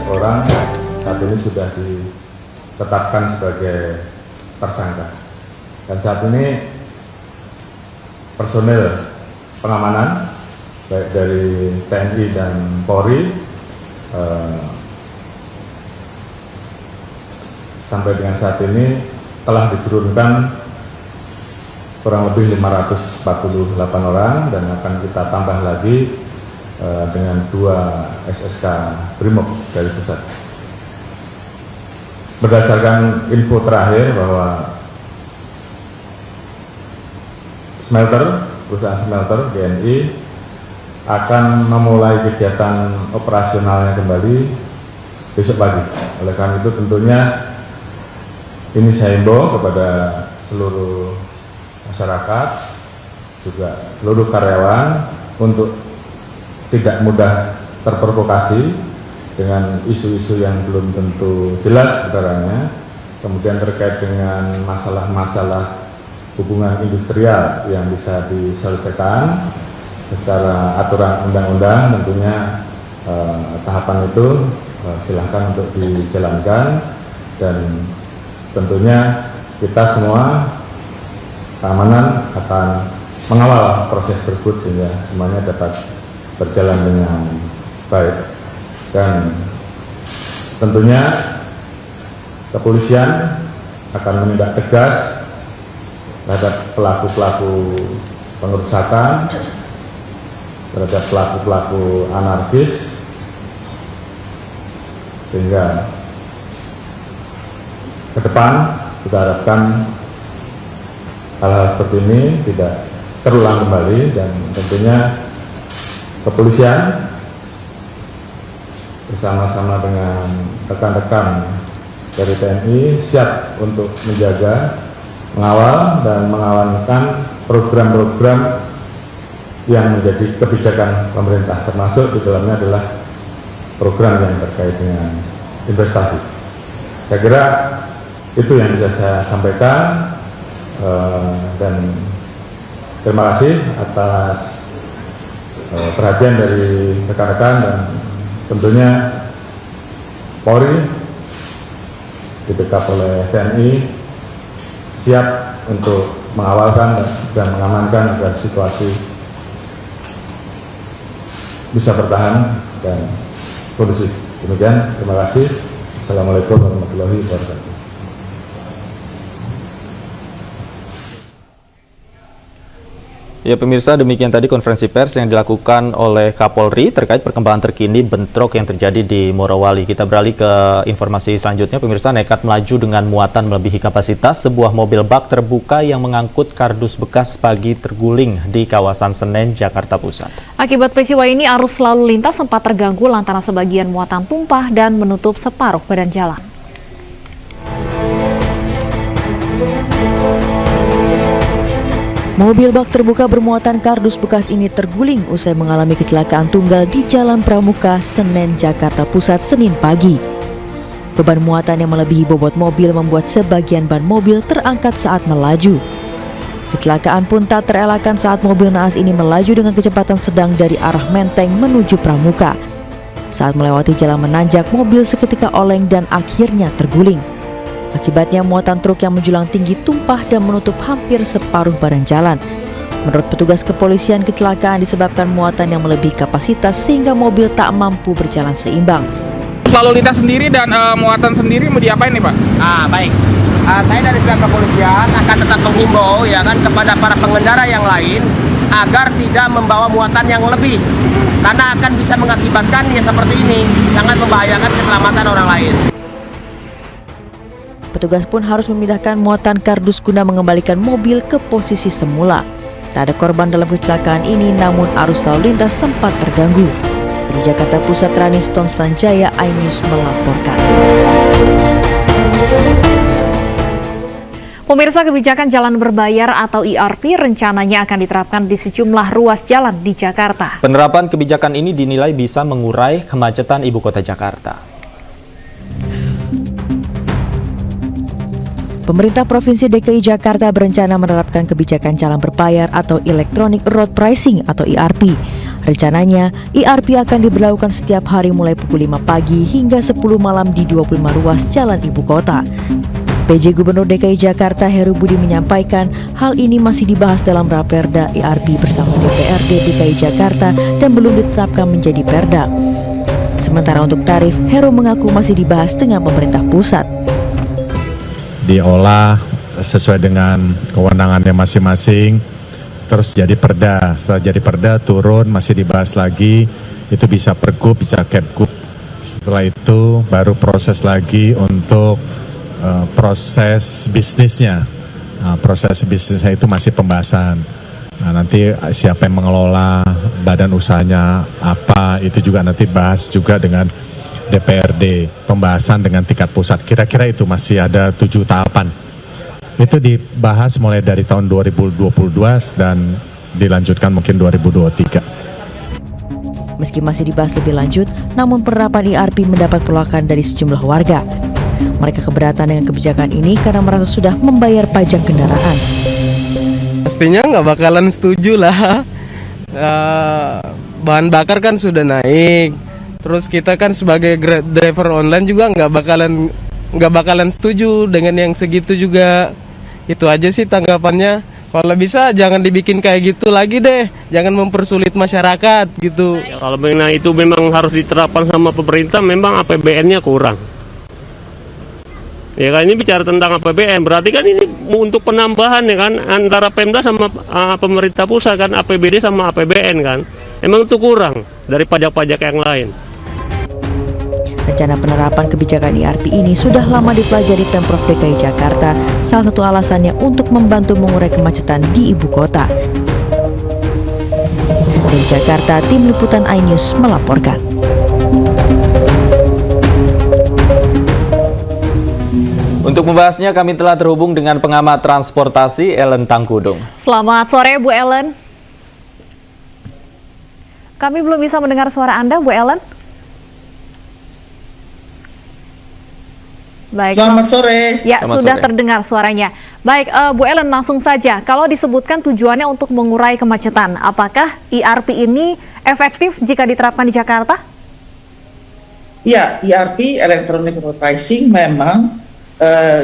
orang saat ini sudah ditetapkan sebagai tersangka. Dan saat ini personel pengamanan baik dari TNI dan Polri sampai dengan saat ini telah diturunkan kurang lebih 548 orang dan akan kita tambah lagi dengan 2 SSK Brimob dari pusat. Berdasarkan info terakhir bahwa perusahaan smelter GNI akan memulai kegiatan operasionalnya kembali besok pagi. Oleh karena itu tentunya ini saya himbau kepada seluruh masyarakat, juga seluruh karyawan untuk tidak mudah terprovokasi dengan isu-isu yang belum tentu jelas sebenarnya, kemudian terkait dengan masalah-masalah hubungan industrial yang bisa diselesaikan secara aturan undang-undang. Tentunya tahapan itu silahkan untuk dijalankan, dan tentunya kita semua keamanan akan mengawal proses tersebut sehingga semuanya dapat berjalan dengan baik. Dan tentunya kepolisian akan menindak tegas terhadap pelaku-pelaku pengerusakan, terhadap pelaku-pelaku anarkis, sehingga ke depan kita harapkan hal-hal seperti ini tidak terulang kembali. Dan tentunya kepolisian bersama-sama dengan rekan-rekan dari TNI siap untuk menjaga, mengawal dan mengamankan program-program yang menjadi kebijakan pemerintah, termasuk di dalamnya adalah program yang terkait dengan investasi. Saya kira itu yang bisa saya sampaikan, dan terima kasih atas perhatian dari rekan-rekan, dan tentunya Polri di-backup oleh TNI siap untuk mengawalkan dan mengamankan agar situasi bisa bertahan dan kondusif. Demikian, terima kasih. Assalamualaikum warahmatullahi wabarakatuh. Ya pemirsa, demikian tadi konferensi pers yang dilakukan oleh Kapolri terkait perkembangan terkini bentrok yang terjadi di Morowali. Kita beralih ke informasi selanjutnya. Pemirsa, nekat melaju dengan muatan melebihi kapasitas, sebuah mobil bak terbuka yang mengangkut kardus bekas pagi terguling di kawasan Senen, Jakarta Pusat. Akibat peristiwa ini, arus lalu lintas sempat terganggu lantaran sebagian muatan tumpah dan menutup separuh badan jalan. Mobil bak terbuka bermuatan kardus bekas ini terguling usai mengalami kecelakaan tunggal di Jalan Pramuka, Senen, Jakarta Pusat, Senin pagi. Beban muatan yang melebihi bobot mobil membuat sebagian ban mobil terangkat saat melaju. Kecelakaan pun tak terelakkan saat mobil naas ini melaju dengan kecepatan sedang dari arah Menteng menuju Pramuka. Saat melewati jalan menanjak, mobil seketika oleng dan akhirnya terguling. Akibatnya muatan truk yang menjulang tinggi tumpah dan menutup hampir separuh badan jalan. Menurut petugas kepolisian, kecelakaan disebabkan muatan yang melebihi kapasitas sehingga mobil tak mampu berjalan seimbang. Lalu lintas sendiri dan muatan sendiri mau diapain nih Pak? Baik. Saya dari pihak kepolisian akan tetap menghimbau ya kan kepada para pengendara yang lain agar tidak membawa muatan yang lebih, karena akan bisa mengakibatkan ya seperti ini, sangat membahayakan keselamatan orang lain. Petugas pun harus memindahkan muatan kardus guna mengembalikan mobil ke posisi semula. Tak ada korban dalam kecelakaan ini, namun arus lalu lintas sempat terganggu. Di Jakarta Pusat, Rani Sanjaya, iNews melaporkan. Pemirsa, kebijakan jalan berbayar atau ERP rencananya akan diterapkan di sejumlah ruas jalan di Jakarta. Penerapan kebijakan ini dinilai bisa mengurai kemacetan ibu kota Jakarta. Pemerintah Provinsi DKI Jakarta berencana menerapkan kebijakan jalan berbayar atau Electronic Road Pricing atau ERP. Rencananya, IRP akan diberlakukan setiap hari mulai pukul 5 pagi hingga 10 malam di 25 ruas jalan ibu kota. PJ Gubernur DKI Jakarta Heru Budi menyampaikan hal ini masih dibahas dalam Raperda IRP bersama DPRD DKI Jakarta dan belum ditetapkan menjadi perda. Sementara untuk tarif, Heru mengaku masih dibahas dengan pemerintah pusat. Diolah sesuai dengan kewenangannya masing-masing, terus jadi perda. Setelah jadi perda turun, masih dibahas lagi, itu bisa pergub, bisa kepgub. Setelah itu baru proses lagi untuk proses bisnisnya. Nah, proses bisnisnya itu masih pembahasan. Nah, nanti siapa yang mengelola, badan usahanya apa, itu juga nanti bahas juga dengan DPRD, pembahasan dengan tingkat pusat. Kira-kira itu masih ada 7 tahapan. Itu dibahas mulai dari tahun 2022 dan dilanjutkan mungkin 2023. Meski masih dibahas lebih lanjut, namun penerapan IRP mendapat penolakan dari sejumlah warga. Mereka keberatan dengan kebijakan ini karena merasa sudah membayar pajak kendaraan. Pastinya nggak bakalan setuju lah. Bahan bakar kan sudah naik. Terus kita kan sebagai driver online juga nggak bakalan setuju dengan yang segitu juga. Itu aja sih tanggapannya. Kalau bisa jangan dibikin kayak gitu lagi deh. Jangan mempersulit masyarakat gitu. Ya, kalau memang itu memang harus diterapkan sama pemerintah, memang APBN-nya kurang. Ya kan, ini bicara tentang APBN, berarti kan ini untuk penambahan ya kan antara Pemda sama pemerintah pusat kan, APBD sama APBN kan. Emang itu kurang dari pajak-pajak yang lain. Rencana penerapan kebijakan IRP ini sudah lama dipelajari Pemprov DKI Jakarta, salah satu alasannya untuk membantu mengurai kemacetan di ibu kota. Dari Jakarta, tim liputan iNews melaporkan. Untuk membahasnya kami telah terhubung dengan pengamat transportasi Ellen Tangkudung. Selamat sore Bu Ellen. Kami belum bisa mendengar suara Anda Bu Ellen. Baik, selamat sore. Ya, selamat sudah sore. terdengar suaranya. Baik, Bu Ellen, langsung saja. Kalau disebutkan tujuannya untuk mengurai kemacetan, apakah IRP ini efektif jika diterapkan di Jakarta? Ya, IRP Electronic Road Pricing memang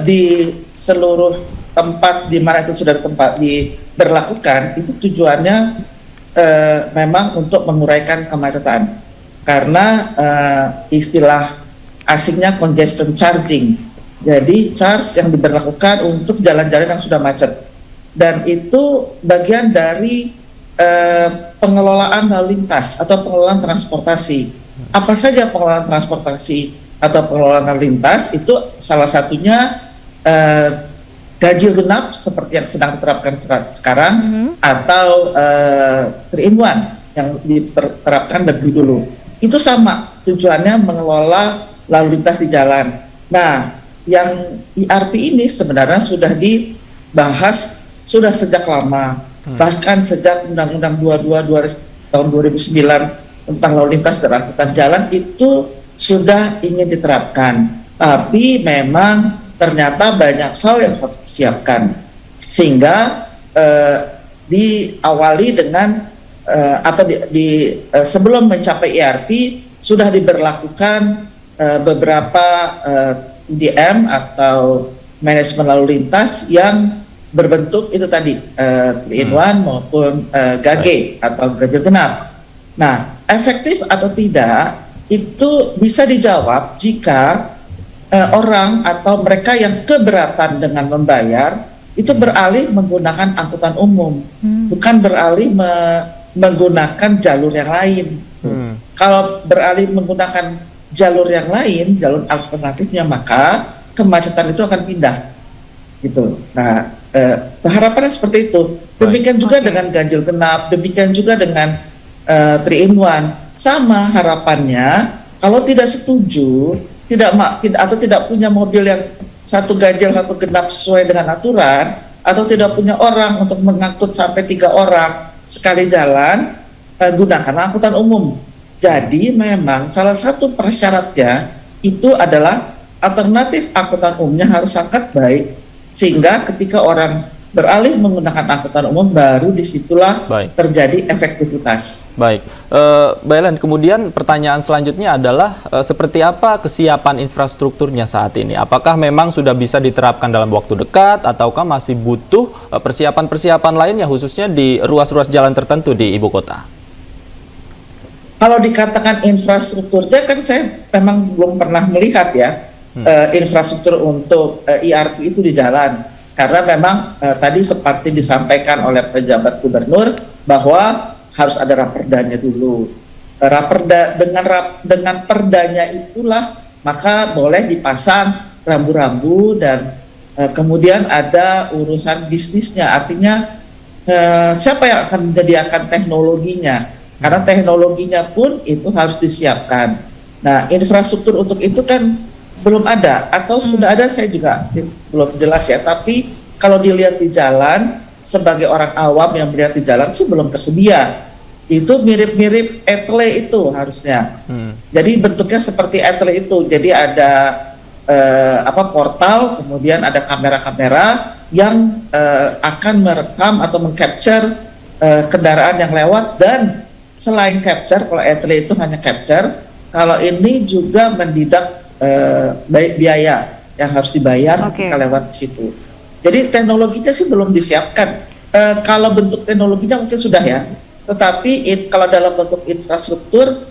di seluruh tempat di mana itu sudah diberlakukan, itu tujuannya memang untuk menguraikan kemacetan. Karena istilah asingnya congestion charging. Jadi charge yang diberlakukan untuk jalan-jalan yang sudah macet. Dan itu bagian dari pengelolaan lalu lintas atau pengelolaan transportasi. Apa saja pengelolaan transportasi atau pengelolaan lalu lintas? Itu salah satunya ganjil genap seperti yang sedang diterapkan sekarang, atau 3-in-1 yang diterapkan lebih dulu. Itu sama tujuannya, mengelola lalu lintas di jalan. Nah, yang IRP ini sebenarnya sudah dibahas sudah sejak lama, bahkan sejak Undang-Undang 22 tahun 2009 tentang lalu lintas dan angkutan jalan itu sudah ingin diterapkan. Tapi memang ternyata banyak hal yang harus disiapkan, sehingga diawali dengan atau sebelum mencapai IRP sudah diberlakukan beberapa IDM atau manajemen lalu lintas yang berbentuk itu tadi 3-in-1 maupun GAGE atau ganjil genap. Nah, efektif atau tidak itu bisa dijawab jika orang atau mereka yang keberatan dengan membayar itu beralih menggunakan angkutan umum, bukan beralih menggunakan jalur yang lain. Kalau beralih menggunakan jalur yang lain, jalur alternatifnya, maka kemacetan itu akan pindah, gitu. Nah, harapannya seperti itu. Demikian juga dengan ganjil genap, demikian juga dengan 3-in-1. Sama harapannya, kalau tidak setuju, tidak punya mobil yang satu ganjil satu genap sesuai dengan aturan, atau tidak punya orang untuk mengangkut sampai 3 orang sekali jalan, gunakan angkutan umum. Jadi memang salah satu persyaratnya itu adalah alternatif angkutan umumnya harus sangat baik, sehingga ketika orang beralih menggunakan angkutan umum, baru disitulah terjadi efektivitas. Baik, Mbak Ellen, kemudian pertanyaan selanjutnya adalah seperti apa kesiapan infrastrukturnya saat ini? Apakah memang sudah bisa diterapkan dalam waktu dekat, ataukah masih butuh persiapan-persiapan lainnya, khususnya di ruas-ruas jalan tertentu di ibu kota? Kalau dikatakan infrastrukturnya, kan saya memang belum pernah melihat ya infrastruktur untuk IRP itu di jalan. Karena memang tadi seperti disampaikan oleh pejabat gubernur bahwa harus ada raperdanya dulu. Dengan perdanya itulah maka boleh dipasang rambu-rambu dan kemudian ada urusan bisnisnya. Artinya siapa yang akan menyediakan teknologinya? Karena teknologinya pun itu harus disiapkan. Nah, infrastruktur untuk itu kan belum ada, atau sudah ada saya juga belum jelas ya, tapi kalau dilihat di jalan, sebagai orang awam yang melihat di jalan sih belum tersedia. Itu mirip-mirip etle itu harusnya. Jadi bentuknya seperti etle itu, jadi ada portal, kemudian ada kamera-kamera yang akan merekam atau meng-capture kendaraan yang lewat, dan selain capture, kalau etle itu hanya capture, kalau ini juga mendidak biaya yang harus dibayar ketika lewat di situ. Jadi teknologinya sih belum disiapkan. Kalau bentuk teknologinya mungkin sudah ya, tetapi kalau dalam bentuk infrastruktur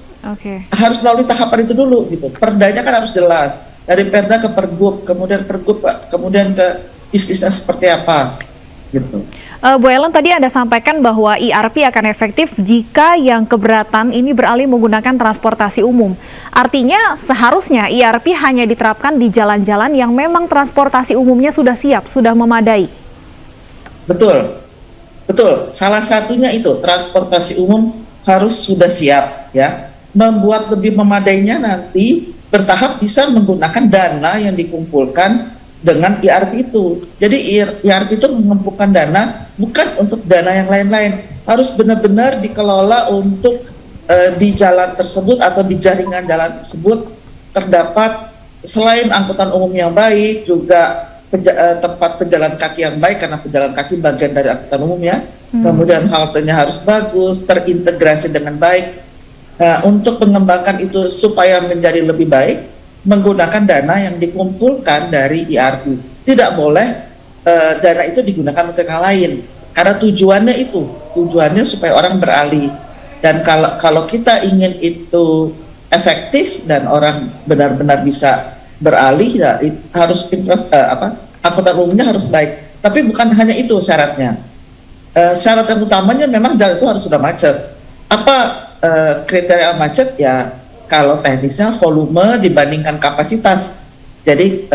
harus melalui tahapan itu dulu gitu. Perdanya kan harus jelas, dari perda ke pergub, kemudian pergub, kemudian ke bisnisnya seperti apa gitu. Bu Ellen, tadi Anda sampaikan bahwa IRP akan efektif jika yang keberatan ini beralih menggunakan transportasi umum. Artinya seharusnya IRP hanya diterapkan di jalan-jalan yang memang transportasi umumnya sudah siap, sudah memadai. Betul, betul. Salah satunya itu transportasi umum harus sudah siap ya. Membuat lebih memadainya nanti bertahap bisa menggunakan dana yang dikumpulkan dengan IRP itu. Jadi IRP itu mengumpulkan dana bukan untuk dana yang lain-lain, harus benar-benar dikelola untuk di jalan tersebut atau di jaringan jalan tersebut terdapat selain angkutan umum yang baik, juga tempat pejalan kaki yang baik, karena pejalan kaki bagian dari angkutan umum ya. Kemudian haltenya harus bagus, terintegrasi dengan baik. Untuk mengembangkan itu supaya menjadi lebih baik, menggunakan dana yang dikumpulkan dari IRP. Tidak boleh dana itu digunakan untuk yang lain, karena tujuannya supaya orang beralih. Dan kalau kita ingin itu efektif dan orang benar-benar bisa beralih, ya, harus angkutan umumnya harus baik. Tapi bukan hanya itu syaratnya. Syarat yang utamanya memang jalan itu harus sudah macet. Apa kriteria macet? Ya kalau teknisnya volume dibandingkan kapasitas. Jadi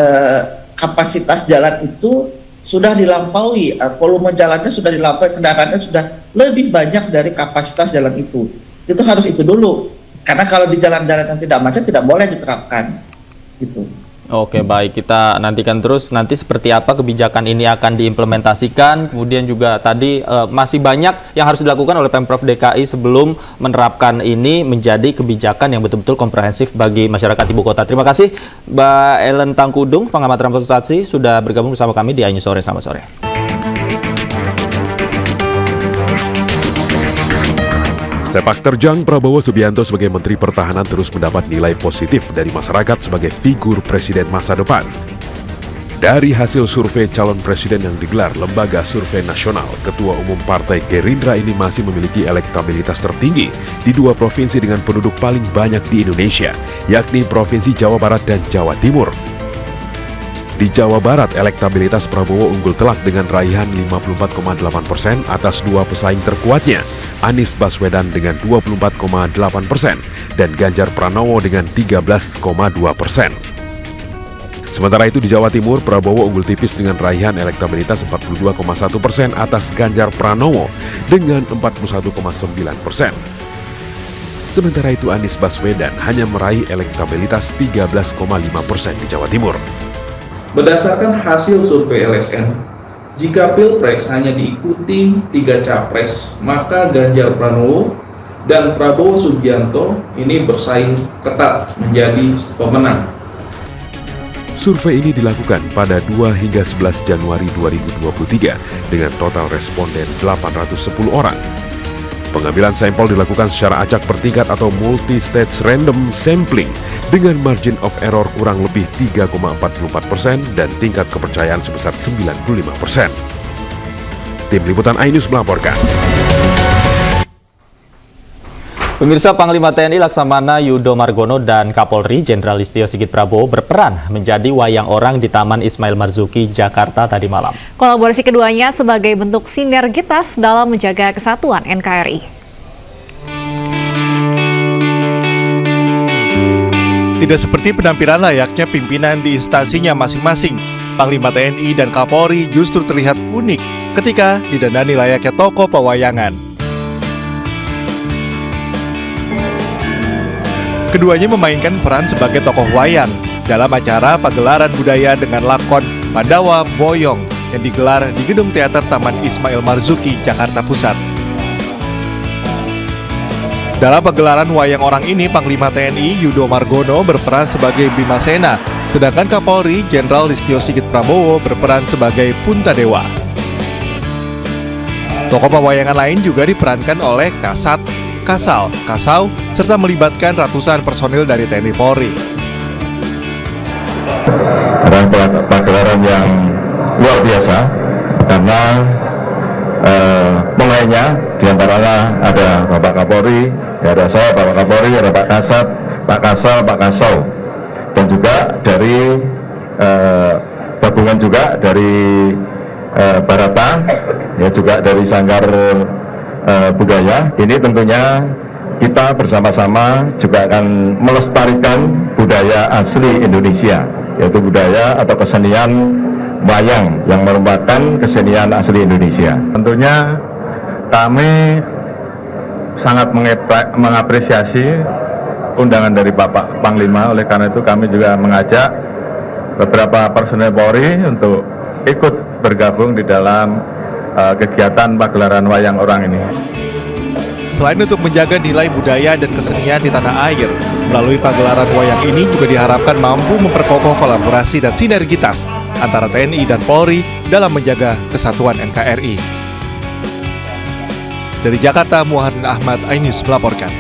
kapasitas jalan itu sudah dilampaui, volume jalannya sudah dilampaui, kendaraannya sudah lebih banyak dari kapasitas jalan itu. Itu harus itu dulu. Karena kalau di jalan-jalan yang tidak macet tidak boleh diterapkan. Gitu. Oke, baik, kita nantikan terus nanti seperti apa kebijakan ini akan diimplementasikan. Kemudian juga tadi masih banyak yang harus dilakukan oleh Pemprov DKI sebelum menerapkan ini menjadi kebijakan yang betul-betul komprehensif bagi masyarakat ibu kota. Terima kasih Mbak Ellen Tangkudung, pengamat transportasi, sudah bergabung bersama kami di iNews Sore. Selamat sore. Sepak terjang Prabowo Subianto sebagai Menteri Pertahanan terus mendapat nilai positif dari masyarakat sebagai figur presiden masa depan. Dari hasil survei calon presiden yang digelar Lembaga Survei Nasional, Ketua Umum Partai Gerindra ini masih memiliki elektabilitas tertinggi di dua provinsi dengan penduduk paling banyak di Indonesia, yakni Provinsi Jawa Barat dan Jawa Timur. Di Jawa Barat, elektabilitas Prabowo unggul telak dengan raihan 54,8% atas dua pesaing terkuatnya, Anies Baswedan dengan 24,8% dan Ganjar Pranowo dengan 13,2%. Sementara itu di Jawa Timur, Prabowo unggul tipis dengan raihan elektabilitas 42,1% atas Ganjar Pranowo dengan 41,9%. Sementara itu Anies Baswedan hanya meraih elektabilitas 13,5% di Jawa Timur. Berdasarkan hasil survei LSN, jika Pilpres hanya diikuti 3 capres, maka Ganjar Pranowo dan Prabowo Subianto ini bersaing ketat menjadi pemenang. Survei ini dilakukan pada 2 hingga 11 Januari 2023 dengan total responden 810 orang. Pengambilan sampel dilakukan secara acak bertingkat atau multi-stage random sampling dengan margin of error kurang lebih 3,44% dan tingkat kepercayaan sebesar 95%. Tim Liputan iNews melaporkan. Pemirsa, Panglima TNI Laksamana Yudo Margono dan Kapolri Jenderal Listio Sigit Prabowo berperan menjadi wayang orang di Taman Ismail Marzuki, Jakarta tadi malam. Kolaborasi keduanya sebagai bentuk sinergitas dalam menjaga kesatuan NKRI. Tidak seperti penampilan layaknya pimpinan di instansinya masing-masing, Panglima TNI dan Kapolri justru terlihat unik ketika didandani layaknya tokoh pewayangan. Keduanya memainkan peran sebagai tokoh wayang dalam acara pagelaran budaya dengan lakon Pandawa Boyong yang digelar di Gedung Teater Taman Ismail Marzuki, Jakarta Pusat. Dalam pagelaran wayang orang ini, Panglima TNI Yudo Margono berperan sebagai Bimasena, sedangkan Kapolri Jenderal Listio Sigit Prabowo berperan sebagai Puntadewa. Tokoh pewayangan lain juga diperankan oleh Kasat, Kasal, Kasau, serta melibatkan ratusan personil dari TNI Polri. Pagelaran yang luar biasa karena pemainnya diantaranya ada Bapak Kapolri, ada saya Bapak Kapolri, ada Pak Kasat, Pak Kasal, Pak Kasau, dan juga dari gabungan juga dari Barata, ya juga dari Sanggar Budaya. Ini tentunya kita bersama-sama juga akan melestarikan budaya asli Indonesia, yaitu budaya atau kesenian wayang yang merupakan kesenian asli Indonesia. Tentunya kami sangat mengapresiasi undangan dari Bapak Panglima, oleh karena itu kami juga mengajak beberapa personel Polri untuk ikut bergabung di dalam kegiatan pagelaran wayang orang ini. Selain untuk menjaga nilai budaya dan kesenian di tanah air, melalui pagelaran wayang ini juga diharapkan mampu memperkokoh kolaborasi dan sinergitas antara TNI dan Polri dalam menjaga kesatuan NKRI. Dari Jakarta, Muhammad Ahmad, iNews melaporkan.